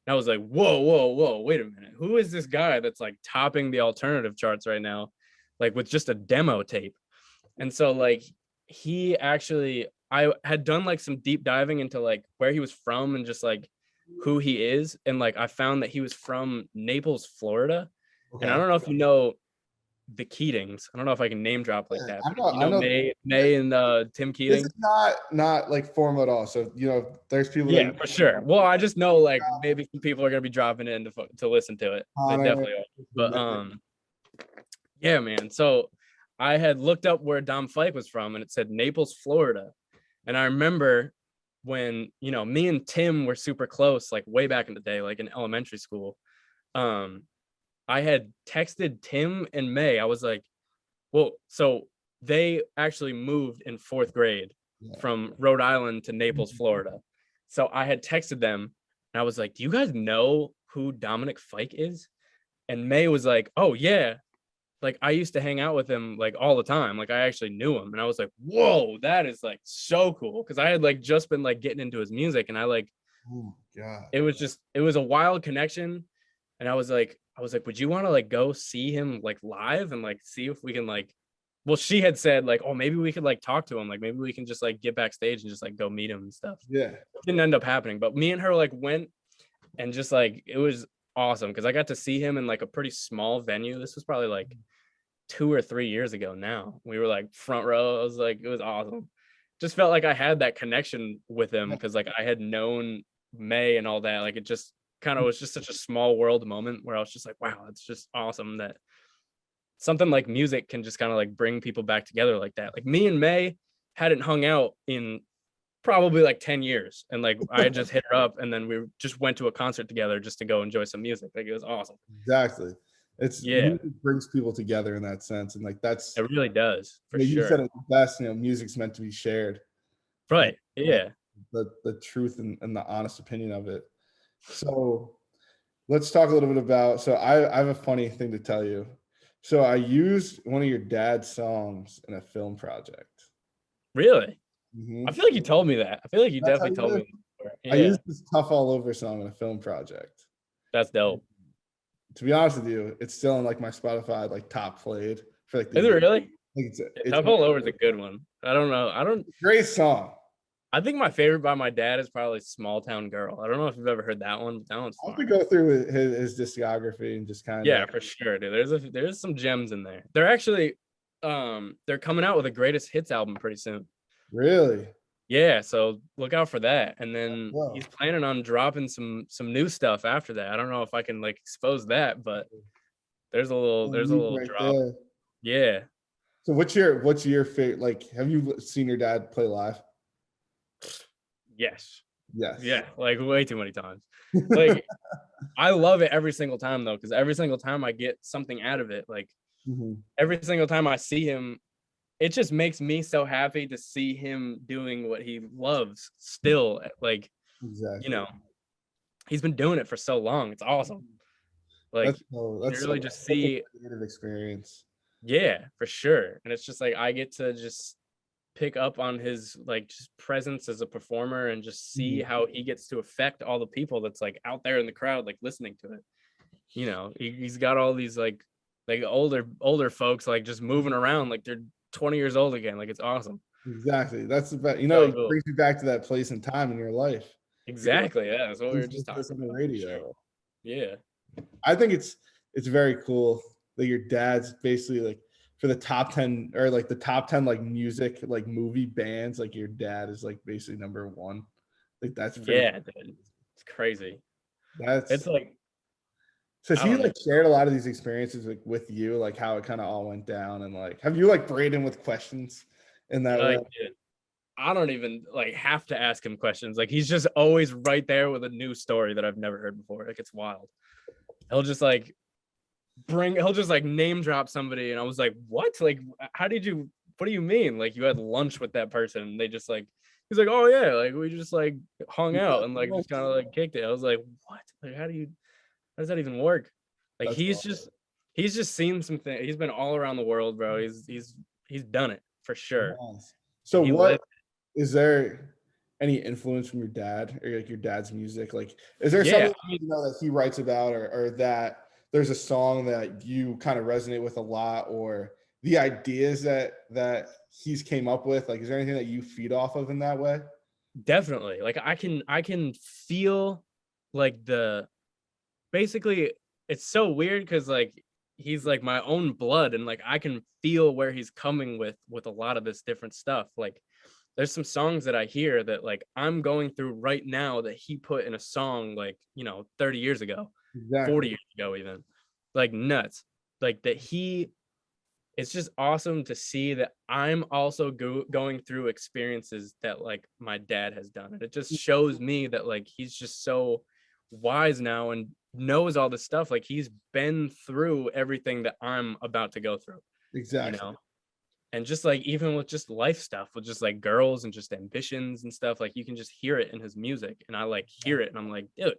And I was like, whoa, wait a minute. Who is this guy that's like topping the alternative charts right now, like with just a demo tape? And so like I had done like some deep diving into like where he was from and just like who he is. And like, I found that he was from Naples, Florida. Okay. And I don't know if you know the Keatings. I don't know if I can name drop like that. I know May and Tim Keating. This is not like formal at all. So there's people. Yeah, for sure. Well, I just know like maybe some people are gonna be dropping in to listen to it. They definitely are. But yeah, man. So I had looked up where Dom Fike was from, and it said Naples, Florida. And I remember when me and Tim were super close, like way back in the day, like in elementary school. I had texted Tim and May. I was like, well, so they actually moved in 4th grade from Rhode Island to Naples, Florida. So I had texted them, and I was like, do you guys know who Dominic Fike is? And May was like, oh yeah, like I used to hang out with him like all the time. Like I actually knew him. And I was like, whoa, that is like so cool. Cause I had like just been like getting into his music, and I like, it was a wild connection. And I was like, would you want to like go see him like live and like see if we can like, well, she had said like, oh, maybe we could like talk to him. Like maybe we can just like get backstage and just like go meet him and stuff. Yeah. It didn't end up happening, but me and her like went, and just like, it was awesome. Cause I got to see him in like a pretty small venue. This was probably like 2 or 3 years ago now. We were like front row. I was like, it was awesome. Just felt like I had that connection with him because like I had known May and all that. Like it just kind of was just such a small world moment where I was just like, wow, it's just awesome that something like music can just kind of like bring people back together like that. Like me and May hadn't hung out in probably like 10 years. And like I just hit her up, and then we just went to a concert together just to go enjoy some music. Like it was awesome. Exactly. Music brings people together in that sense. And like it really does, for sure. You said it best, music's meant to be shared. Right. Yeah. The truth and the honest opinion of it. So let's talk a little bit about, so I have a funny thing to tell you. So I used one of your dad's songs in a film project. Really? I feel like you told me that. I feel like you definitely told me. Yeah. I used this Tough All Over song in a film project. That's dope. To be honest with you, it's still in like my Spotify like top played for like. Is it really? It's Tough All Over is a good one. I don't know. Great song. I think my favorite by my dad is probably Small Town Girl. I don't know if you've ever heard that one, but that one's I'll have fun. to go through his discography and just kind of. Yeah, for sure, dude. There's some gems in there. They're actually they're coming out with a greatest hits album pretty soon. Really? Yeah, so look out for that. And then Wow. he's planning on dropping some new stuff after that. I don't know if I can like expose that, but there's a little Right drop. there. Yeah. So what's your favorite? Like, have you seen your dad play live? Yes. Yes. Yeah, like way too many times. Like I love it every single time though, because every single time I get something out of it. Like every single time I see him, it just makes me so happy to see him doing what he loves still. Like, Exactly. He's been doing it for so long. It's awesome. Like, that's really just see a creative experience. Yeah, for sure. And it's just like I get to just pick up on his like just presence as a performer and just see how he gets to affect all the people that's like out there in the crowd, like listening to it. He's got all these like older folks like just moving around like they're 20 years old again. Like it's awesome. Exactly. That's the best. So it cool. brings you back to that place and time in your life. Exactly. Yeah, that's what we were just talking on the about. radio. Sure. Yeah. I think it's very cool that your dad's basically like for the top 10 or like the top 10 like music like movie bands, like your dad is like basically number one. Like that's Dude, it's crazy. It's like so he like shared a lot of these experiences like with you, like how it kind of all went down, and like have you like braided with questions in that way? Dude, I don't even like have to ask him questions. Like he's just always right there with a new story that I've never heard before. Like it's wild. He'll just like name drop somebody and I was like, what? Like what do you mean? Like you had lunch with that person and they just like he's like, oh yeah, like we just like hung out and like just kind of like kicked it. I was like, what? Like how does that even work? Like he's just seen something. He's been all around the world, bro. He's done it for sure. So what is there any influence from your dad or like your dad's music? Like is there something that he writes about or that there's a song that you kind of resonate with a lot, or the ideas that he's came up with? Like is there anything that you feed off of in that way? Definitely. Like I can feel like basically it's so weird because like he's like my own blood and like I can feel where he's coming with a lot of this different stuff. Like there's some songs that I hear that like I'm going through right now that he put in a song like 30 years ago. Exactly. 40 years ago even. Like nuts. Like that it's just awesome to see that I'm also going through experiences that like my dad has done. And it just shows me that like he's just so wise now and knows all this stuff. Like he's been through everything that I'm about to go through. Exactly. And just like even with just life stuff, with just like girls and just ambitions and stuff, like you can just hear it in his music. And I like hear it and I'm like, dude,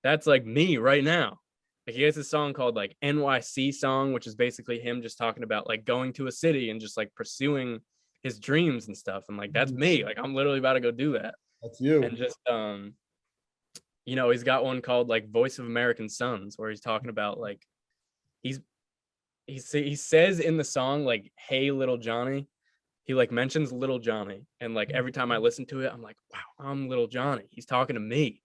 that's like me right now. Like he has a song called like NYC Song, which is basically him just talking about like going to a city and just like pursuing his dreams and stuff. And like that's me. Like I'm literally about to go do that. That's you. And just he's got one called like Voice of American Sons, where he's talking about like he says in the song like, hey little Johnny. He like mentions little Johnny, and like every time I listen to it I'm like, wow, I'm little Johnny. He's talking to me.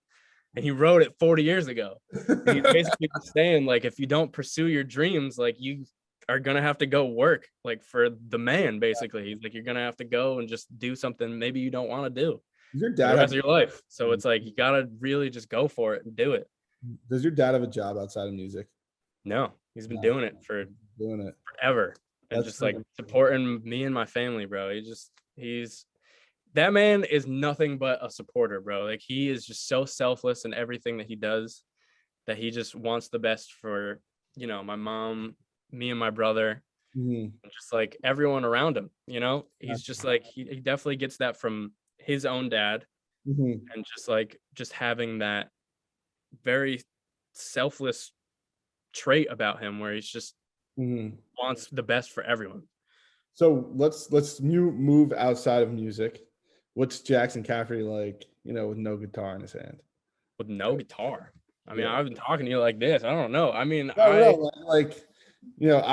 And he wrote it 40 years ago. And he's basically saying like if you don't pursue your dreams, like you are gonna have to go work like for the man. Basically he's like, you're gonna have to go and just do something maybe you don't want to do your dad the rest of your life. So it's like you gotta really just go for it and do it. Does your dad have a job outside of music? No, he's been doing it forever. And just like supporting me and my family, bro. That man is nothing but a supporter, bro. Like he is just so selfless in everything that he does, that he just wants the best for my mom, me and my brother, and just like everyone around him. He's just like he definitely gets that from his own dad, and just having that very selfless trait about him where he's just wants the best for everyone. So let's move outside of music. What's Jackson Cafferty like, with no guitar in his hand? With no guitar? I mean, I've been talking to you like this. I don't know. I mean, I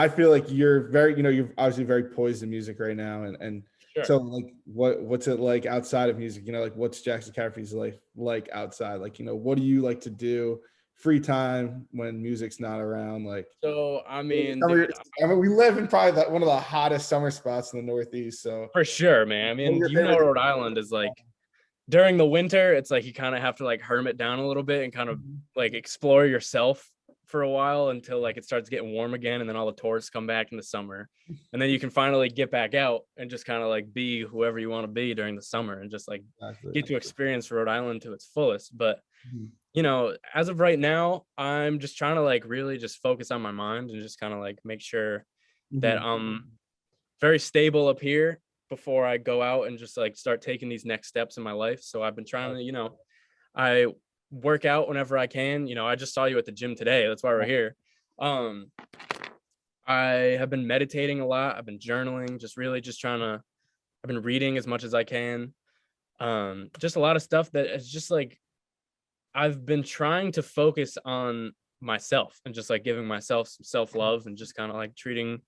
feel like you're very, you're obviously very poised in music right now, and Sure. So like what's it like outside of music? Like what's Jackson Cafferty's life like outside? Like, what do you like to do free time when music's not around? Like, So I mean, dude, we live in probably one of the hottest summer spots in the Northeast. So for sure, man. I mean, your favorite Rhode Island is like during the winter, it's like you kind of have to like hermit down a little bit and kind of like explore yourself for a while until like it starts getting warm again, and then all the tourists come back in the summer, and then you can finally get back out and just kind of like be whoever you want to be during the summer and just like get to experience Rhode Island to its fullest. But as of right now, I'm just trying to like really just focus on my mind and just kind of like make sure that I'm very stable up here before I go out and just like start taking these next steps in my life. So I've been trying to, I work out whenever I can. I just saw you at the gym today. That's why we're here. I have been meditating a lot. I've been journaling, I've been reading as much as I can. Just a lot of stuff that is just like, I've been trying to focus on myself and just like giving myself some self-love and just kind of like treating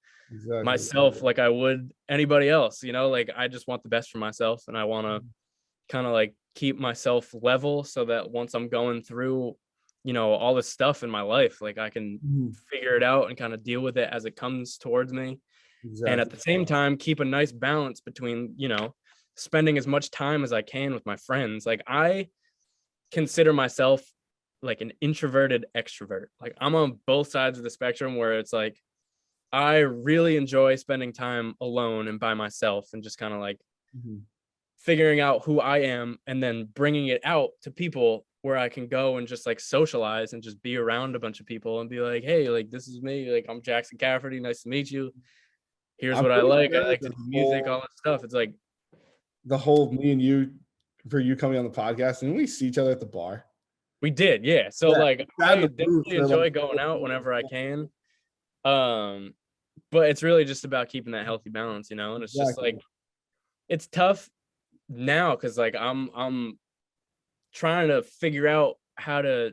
myself like I would anybody else, like I just want the best for myself, and I want to kind of like keep myself level so that once I'm going through, all this stuff in my life, like I can figure it out and kind of deal with it as it comes towards me. And at the same time, keep a nice balance between, spending as much time as I can with my friends. Like I consider myself like an introverted extrovert. Like I'm on both sides of the spectrum where it's like, I really enjoy spending time alone and by myself and just kind of like figuring out who I am and then bringing it out to people where I can go and just like socialize and just be around a bunch of people and be like, hey, like this is me, like I'm Jackson Cafferty, nice to meet you. Here's what I like to do music, all that stuff. It's like the whole me and you for you coming on the podcast, and we see each other at the bar. We did, yeah. So like I definitely enjoy going out whenever I can. But it's really just about keeping that healthy balance, and it's just like it's tough now because like I'm trying to figure out how to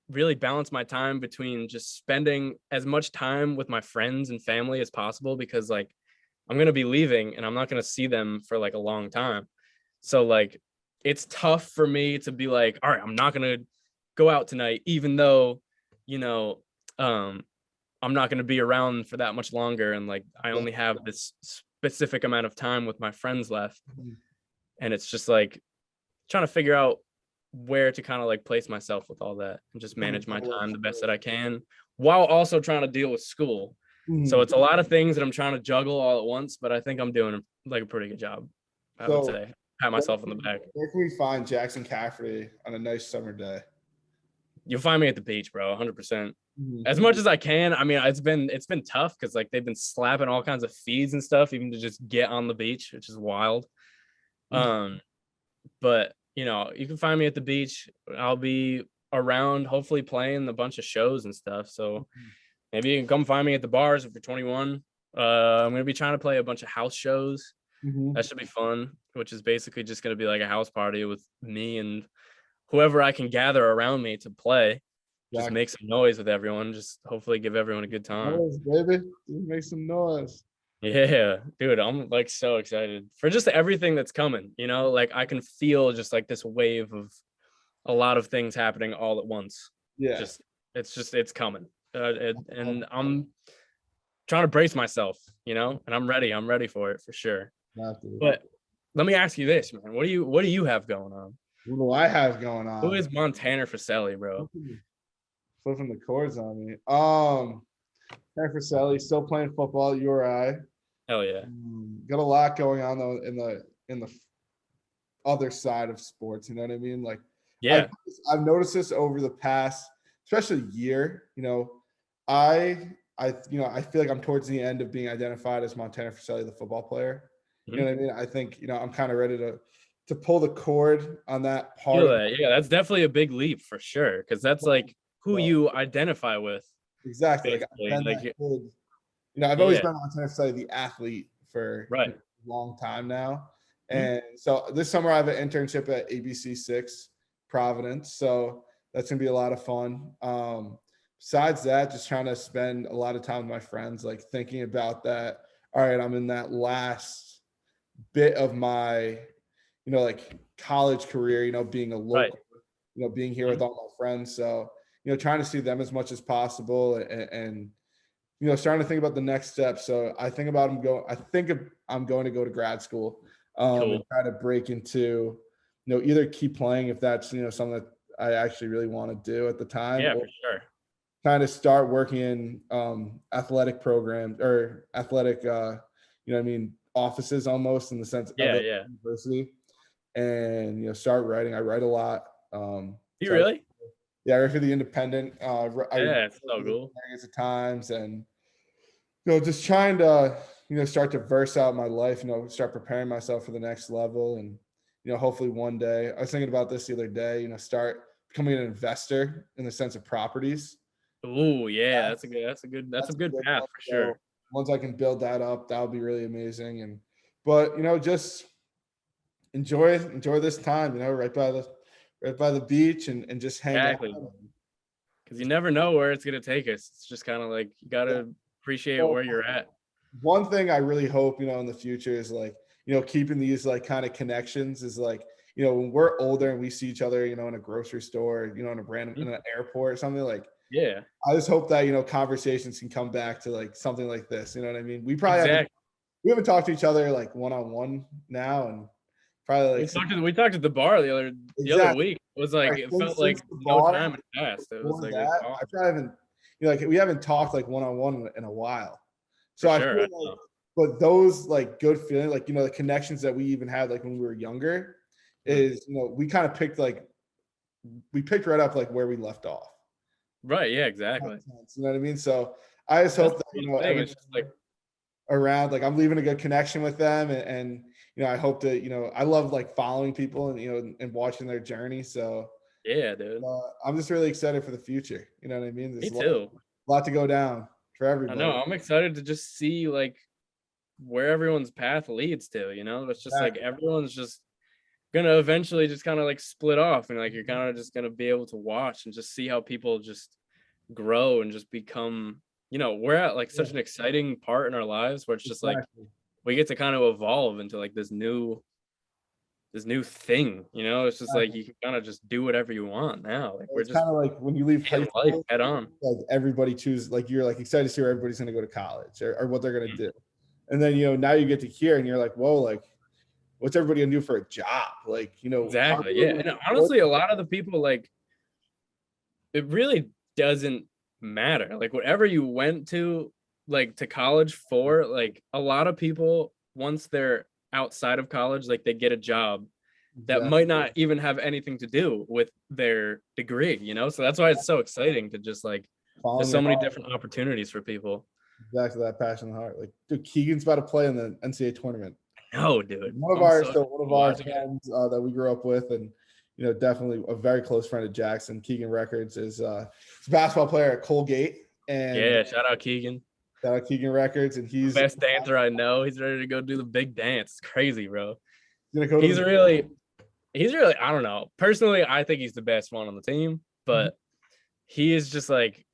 really balance my time between just spending as much time with my friends and family as possible, because like I'm going to be leaving and I'm not going to see them for like a long time. So like it's tough for me to be like, all right, I'm not going to go out tonight, even though, I'm not going to be around for that much longer. And like, I only have this specific amount of time with my friends left. And it's just like trying to figure out where to kind of like place myself with all that and just manage my time the best that I can while also trying to deal with school. So it's a lot of things that I'm trying to juggle all at once, but I think I'm doing like a pretty good job. I would say. Pat myself on the back. Where can we find Jackson Cafferty on a nice summer day? You'll find me at the beach, bro, 100%. As much as I can. I mean, it's been tough because like they've been slapping all kinds of fees and stuff even to just get on the beach, which is wild. But you can find me at the beach. I'll be around, hopefully playing a bunch of shows and stuff. So maybe you can come find me at the bars if you're 21. I'm gonna be trying to play a bunch of house shows. That should be fun, which is basically just gonna be like a house party with me and whoever I can gather around me to play. Just make some noise with everyone. Just hopefully give everyone a good time. Noise, baby. Just make some noise. Yeah, dude, I'm like so excited for just everything that's coming. Like I can feel just like this wave of a lot of things happening all at once. Yeah, it's coming, and I'm trying to brace myself, and I'm ready for it for sure. But let me ask you this, man. What do you have going on? What do I have going on? Who is Montana Friselli, bro? Flipping the chords on me. Friselli still playing football at URI. Hell yeah. Got a lot going on though in the other side of sports. You know what I mean? Like, yeah, I've noticed this over the past, especially year. I feel like I'm towards the end of being identified as Montana Friselli, the football player. You know what I mean? I think I'm kind of ready to pull the cord on that part. Yeah, that's definitely a big leap for sure, because that's like who you identify with. Exactly. I've always been Montana Friselli, the athlete, for a long time now. And so this summer I have an internship at ABC 6 Providence. So that's gonna be a lot of fun. Besides that, just trying to spend a lot of time with my friends, like thinking about that. All right, I'm in that last bit of my, like college career, being a local, Right. being here with all my friends. So, trying to see them as much as possible and starting to think about the next step. So I think about I'm going to go to grad school Cool. and try to break into, either keep playing if that's, something that I actually really want to do at the time, Yeah, or for sure. kind of start working in athletic programs or athletic, offices almost in the sense of Yeah, a yeah. university, and start writing. I write a lot. You So really? I write for the Independent. I Yeah, it's so cool. at times, and just trying to start to verse out my life. Start preparing myself for the next level, and hopefully one day. I was thinking about this the other day. Start becoming an investor in the sense of properties. Oh yeah, that's a good path one. for So sure. once I can build that up, that would be really amazing. But just enjoy this time. Right by the beach and just hang out. Exactly. Because you never know where it's gonna take us. It's just kind of like you gotta appreciate Well, where you're at. one thing I really hope, in the future is like, keeping these like kind of connections is like, when we're older and we see each other, in a grocery store, in a random, in an airport or something, like, Yeah, I just hope that, conversations can come back to like something like this. You know what I mean? We probably exactly. haven't talked to each other like one-on-one now, and probably like We talked at the bar the other exactly week. It was like right, it since felt like the no bar, time had passed. It was before like it's that, I awesome. probably haven't, like we haven't talked like one-on-one in a while. So For I sure. feel like, but those like good feeling, like, the connections that we even had like when we were younger is, we kind of we picked right up like where we left off. Right. Yeah. Exactly. You know what I mean? So I just That's hope the that, cool thing. It's just like around, like I'm leaving a good connection with them, and I hope to, I love like following people and, and watching their journey. So yeah, dude. I'm just really excited for the future. You know what I mean? Me There's too. a lot to go down for I know. everybody. I'm excited to just see like where everyone's path leads to. It's just like Exactly. everyone's just gonna eventually just kind of like split off, and like you're kind of just gonna be able to watch and just see how people just grow and just become. We're at like such an exciting part in our lives where it's just like Exactly. we get to kind of evolve into like this new thing. It's just like you can kind of just do whatever you want now. Like we're It's just kind of like when you leave high hitting life school, head on. like everybody chooses, like you're like excited to see where everybody's going to go to college, or what they're going to do. And then, now you get to here and you're like, whoa, like what's everybody going to do for a job? Like, Exactly. Yeah. And honestly, a lot of the people like it really doesn't matter. Like whatever you went to like to college for, like a lot of people once they're outside of college, like they get a job that might not even have anything to do with their degree. So that's why it's so exciting to just like there's so many different opportunities for people. Exactly, that passion and heart. Like, dude, Keegan's about to play in the NCAA tournament. No, dude. One of our friends that we grew up with, and definitely a very close friend of Jackson, Keegan Records, is a basketball player at Colgate. And yeah, shout out Keegan. Shout out Keegan Records, and he's the best dancer I know. He's ready to go do the big dance. It's crazy, bro. gonna go. He's really, I don't know. Personally, I think he's the best one on the team, but he is just like,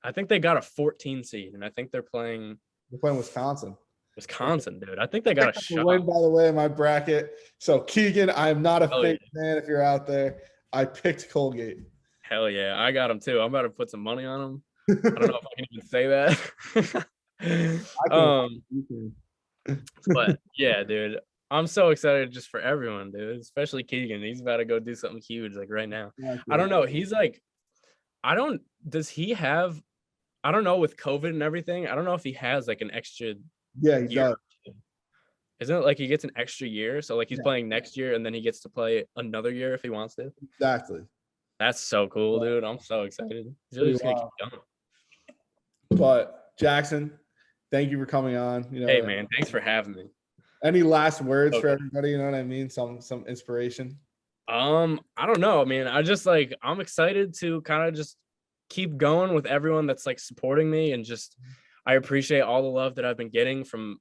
I think they got a 14 seed, and I think they're playing Wisconsin. Wisconsin, dude. I think they got a shot. Win, by the way, in my bracket. So Keegan, I am not a fake fan. If you're out there, I picked Colgate. Hell yeah, I got him too. I'm about to put some money on him. I don't know if I can even say that. But yeah, dude, I'm so excited just for everyone, dude. Especially Keegan. He's about to go do something huge like right now. I don't know. He's like, does he have? I don't know with COVID and everything. I don't know if he has like an extra. Yeah, he does. Isn't it like he gets an extra year? So like he's playing next year and then he gets to play another year if he wants to. Exactly. That's so cool, dude. I'm so excited. He's really just gonna keep going. But Jackson, thank you for coming on. Hey man, thanks for having me. Any last words for everybody? You know what I mean? Some inspiration. I don't know, man. I'm excited to kind of just keep going with everyone that's like supporting me, and just I appreciate all the love that I've been getting from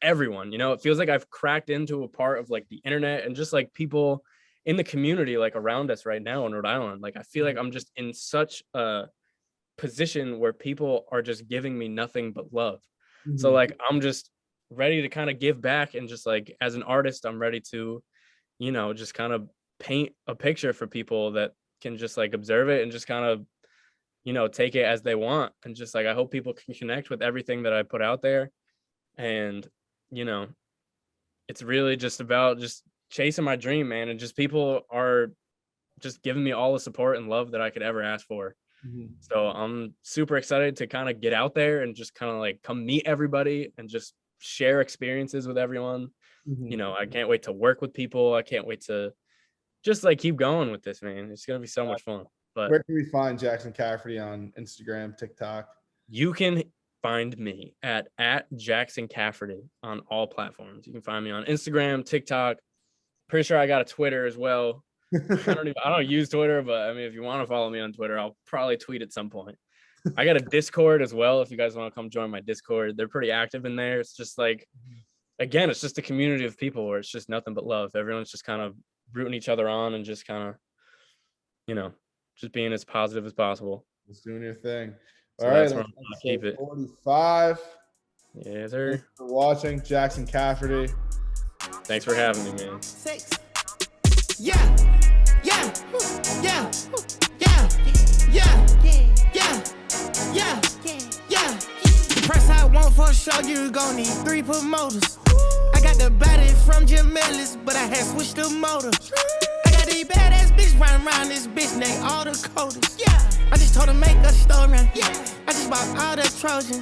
everyone. It feels like I've cracked into a part of like the internet and just like people in the community like around us right now in Rhode Island. Like I feel like I'm just in such a position where people are just giving me nothing but love. So like I'm just ready to kind of give back, and just like as an artist, I'm ready to, you know, just kind of paint a picture for people that can just like observe it and just kind of, you know, take it as they want. And just like, I hope people can connect with everything that I put out there. And, you know, it's really just about just chasing my dream, man. And just people are just giving me all the support and love that I could ever ask for. So I'm super excited to kind of get out there and just kind of like come meet everybody and just share experiences with everyone. You know, I can't wait to work with people. I can't wait to just like keep going with this, man. It's gonna be so much fun. But where can we find Jackson Cafferty on Instagram, TikTok? You can find me at Jackson Cafferty on all platforms. You can find me on Instagram, TikTok. Pretty sure I got a Twitter as well. I don't use Twitter, but I mean, if you want to follow me on Twitter, I'll probably tweet at some point. I got a Discord as well. If you guys want to come join my Discord, they're pretty active in there. It's just like, again, it's just a community of people where it's just nothing but love. Everyone's just kind of rooting each other on and just kind of, you know, just being as positive as possible. Just doing your thing. So all right, that's where I'm gonna keep it. 45. Yeah, sir. Thanks for watching, Jackson Cafferty. Thanks for having me, man. Yeah, yeah, yeah, yeah, yeah, yeah, yeah, yeah. The price I want for a show, you gon' need 3 promoters. I got the body from Jim Ellis, but I had switched the motor. I got these badass bitch running around this bitch, they all the coders. Yeah, I just told her make a story. Yeah, I just bought all the Trojans.